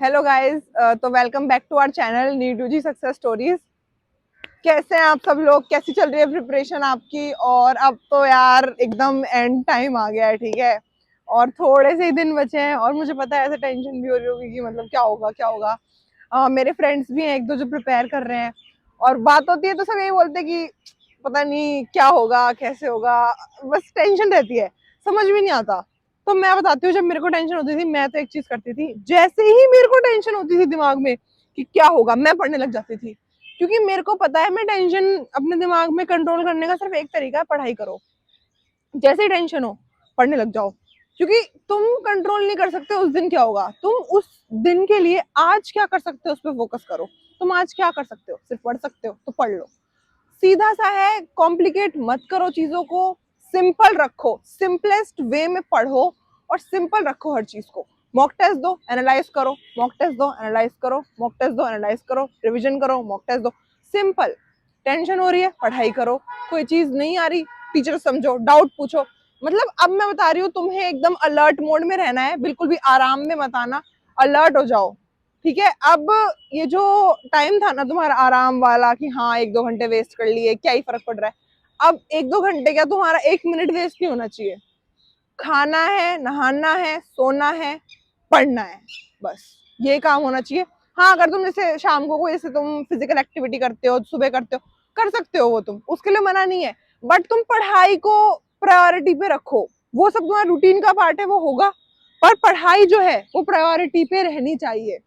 Hello guys, तो welcome back to our channel Neetu ji success stories. कैसे हैं आप सब लोग? कैसी चल रही है प्रिपरेशन आपकी? और अब तो यार एकदम एंड टाइम आ गया है, ठीक है, और थोड़े से ही दिन बचे हैं और मुझे पता है ऐसे टेंशन भी हो रही होगी कि मतलब क्या होगा क्या होगा। मेरे फ्रेंड्स भी हैं एक दो जो प्रिपेयर कर रहे हैं, और बात होती है तो सब यही बोलते हैं कि पता नहीं क्या होगा कैसे होगा, बस टेंशन रहती है, समझ भी नहीं आता। तो मैं बताती हूँ, जब मेरे को टेंशन होती थी मैं तो एक चीज करती थी, जैसे ही मेरे को टेंशन होती थी दिमाग में कि क्या होगा, मैं पढ़ने लग जाती थी। क्योंकि मेरे को पता है मैं टेंशन अपने दिमाग में कंट्रोल करने का सिर्फ एक तरीका है, पढ़ाई करो। जैसे ही टेंशन हो पढ़ने लग जाओ, क्योंकि तुम कंट्रोल नहीं कर सकते उस दिन क्या होगा, तुम उस दिन के लिए आज क्या कर सकते हो उस पर फोकस करो। तुम आज क्या कर सकते हो? सिर्फ पढ़ सकते हो तो पढ़ लो। सीधा सा है, कॉम्प्लिकेट मत करो चीजों को, सिंपल रखो, सिंपलेस्ट वे में पढ़ो और सिंपल रखो हर चीज को। मॉक टेस्ट दो, एनालाइज करो, मॉक टेस्ट दो, एनालाइज करो, मॉक टेस्ट दो, एनालाइज करो, रिवीजन करो, मॉक टेस्ट दो। सिंपल। टेंशन हो रही है, पढ़ाई करो। कोई चीज नहीं आ रही, टीचर समझो, डाउट पूछो। मतलब अब मैं बता रही हूँ, तुम्हें एकदम अलर्ट मोड में रहना है, बिल्कुल भी आराम में मत आना, अलर्ट हो जाओ, ठीक है। अब ये जो टाइम था ना तुम्हारा आराम वाला कि हाँ एक दो घंटे वेस्ट कर लिए, क्या ही फर्क पड़ रहा है। अब एक दो घंटे क्या, तुम्हारा एक मिनट वेस्ट नहीं होना चाहिए। खाना है, नहाना है, सोना है, पढ़ना है, बस ये काम होना चाहिए। हाँ, अगर तुम जैसे शाम को जैसे तुम फिजिकल एक्टिविटी करते हो, सुबह करते हो, कर सकते हो, वो तुम उसके लिए मना नहीं है, बट तुम पढ़ाई को प्रायोरिटी पे रखो। वो सब तुम्हारा रूटीन का पार्ट है, वो होगा, पर पढ़ाई जो है वो प्रायोरिटी पे रहनी चाहिए।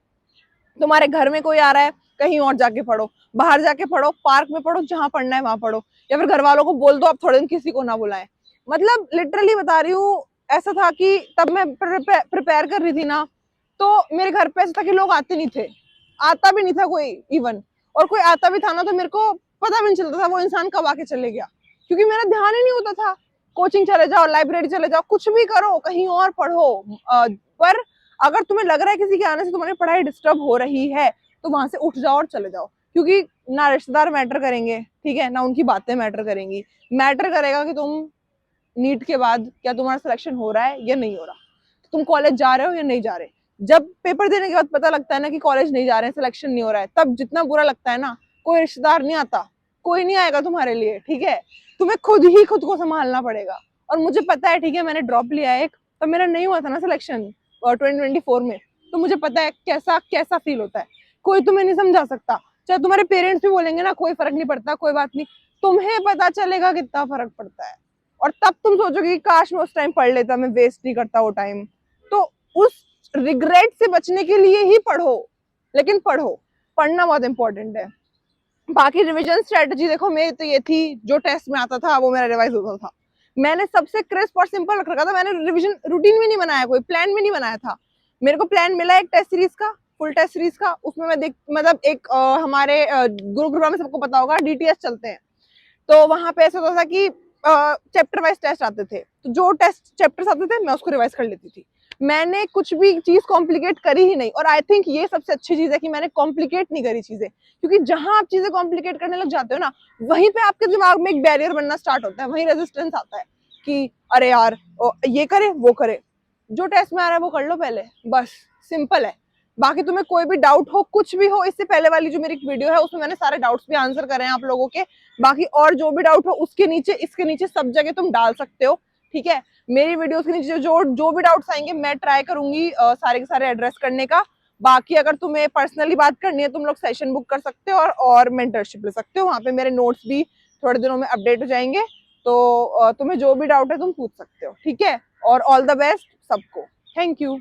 तुम्हारे घर में कोई आ रहा है, कहीं और जाके पढ़ो, बाहर जाके पढ़ो, पार्क में पढ़ो, जहां पढ़ना है वहां पढ़ो, या फिर घर वालों को बोल दो आप थोड़े दिन किसी को ना बुलाएं। मतलब लिटरली बता रही हूँ, ऐसा था कि तब मैं प्रिपेयर कर रही थी ना, तो मेरे घर पे ऐसा था कि लोग आते नहीं थे, आता भी नहीं था कोई इवन, और कोई आता भी था ना तो मेरे को पता भी नहीं चलता था वो इंसान कब आके चले गया, क्योंकि मेरा ध्यान ही नहीं होता था। कोचिंग चले जाओ, लाइब्रेरी चले जाओ, कुछ भी करो, कहीं और पढ़ो, पर अगर तुम्हें लग रहा है किसी के आने से तुम्हारी पढ़ाई डिस्टर्ब हो रही है, तो वहां से उठ जाओ और चले जाओ। क्योंकि ना रिश्तेदार मैटर करेंगे, ठीक है, ना उनकी बातें मैटर करेंगी। मैटर करेगा कि तुम नीट के बाद क्या तुम्हारा सिलेक्शन हो रहा है या नहीं हो रहा, तुम कॉलेज जा रहे हो या नहीं जा रहे। जब पेपर देने के बाद पता लगता है ना कि कॉलेज नहीं जा रहे हैं, सिलेक्शन नहीं हो रहा है, तब जितना बुरा लगता है ना, कोई रिश्तेदार नहीं आता, कोई नहीं आएगा तुम्हारे लिए, ठीक है। तुम्हें खुद ही खुद को संभालना पड़ेगा। और मुझे पता है, ठीक है, मैंने ड्रॉप लिया एक, तो मेरा नहीं हुआ था ना सिलेक्शन 2024 में, तो मुझे पता है कैसा कैसा फील होता है। कोई तुम्हें नहीं समझा सकता, चाहे तुम्हारे पेरेंट्स भी बोलेंगे ना कोई फर्क नहीं पड़ता, कोई बात नहीं, तुम्हें पता चलेगा कितना फर्क पड़ता है। और तब तुम सोचोगे कि काश मैं उस टाइम पढ़ लेता, मैं वेस्ट नहीं करता वो टाइम। तो उस रिग्रेट से बचने के लिए ही पढ़ो, लेकिन पढ़ो, पढ़ना बहुत इंपॉर्टेंट है। बाकी रिवीजन स्ट्रेटजी देखो, मेरी तो ये थी, जो टेस्ट में आता था वो मेरा रिवाइज होता था। मैंने सबसे क्रिस्प और सिंपल रख रखा था, मैंने रिवीजन रूटीन भी नहीं बनाया, कोई प्लान भी नहीं बनाया था। मेरे को प्लान मिला एक टेस्ट सीरीज का, फुल टेस्ट सीरीज का, उसमें मैं देख मतलब एक हमारे गुरुग्राम में सबको पता होगा डीटीएस चलते हैं, तो वहां पे ऐसा होता था कि चैप्टर वाइज टेस्ट आते थे, तो जो टेस्ट चैप्टर्स आते थे मैं उसको रिवाइज कर लेती थी। मैंने कुछ भी चीज कॉम्प्लिकेट करी ही नहीं, और आई थिंक ये सबसे अच्छी चीज है कि मैंने कॉम्प्लिकेट नहीं करी चीजें, क्योंकि जहां आप चीजें कॉम्प्लिकेट करने लग जाते हो ना, वहीं पे आपके दिमाग में एक बैरियर बनना स्टार्ट होता है, वहीं रेजिस्टेंस आता है कि अरे यार ये करे वो करे। जो टेस्ट में आ रहा है वो कर लो पहले, बस सिंपल है। बाकी तुम्हें कोई भी डाउट हो, कुछ भी हो, इससे पहले वाली जो मेरी वीडियो है उसमें मैंने सारे डाउट्स भी आंसर करे हैं आप लोगों के। बाकी और जो भी डाउट हो उसके नीचे, इसके नीचे सब जगह तुम डाल सकते हो, ठीक है। मेरी वीडियोस के नीचे जो जो भी डाउट्स आएंगे मैं ट्राई करूंगी सारे के सारे एड्रेस करने का। बाकी अगर तुम्हें पर्सनली बात करनी है, तुम लोग सेशन बुक कर सकते हो और मेंटरशिप ले सकते हो, वहां पे मेरे नोट्स भी थोड़े दिनों में अपडेट हो जाएंगे। तो तुम्हें जो भी डाउट है तुम पूछ सकते हो, ठीक है। और ऑल द बेस्ट सबको। Thank you.